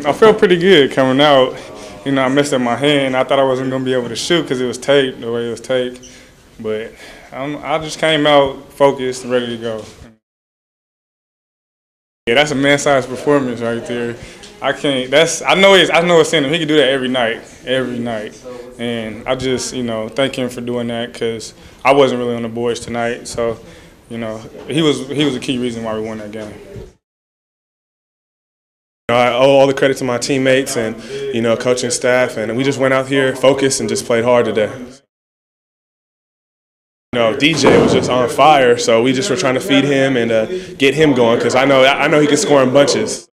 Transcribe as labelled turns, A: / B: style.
A: I felt pretty good coming out. You know, I messed up my hand. I thought I wasn't going to be able to shoot because it was taped, the way it was taped. But I just came out focused, ready to go. Yeah, that's a man-sized performance right there. I know it's in him. He can do that every night. And I just, thank him for doing that because I wasn't really on the boards tonight. So, he was a key reason why we won that game.
B: I owe all the credit to my teammates and, coaching staff, and we just went out here focused and just played hard today. DJ was just on fire, so we just were trying to feed him and get him going because I know he can score in bunches.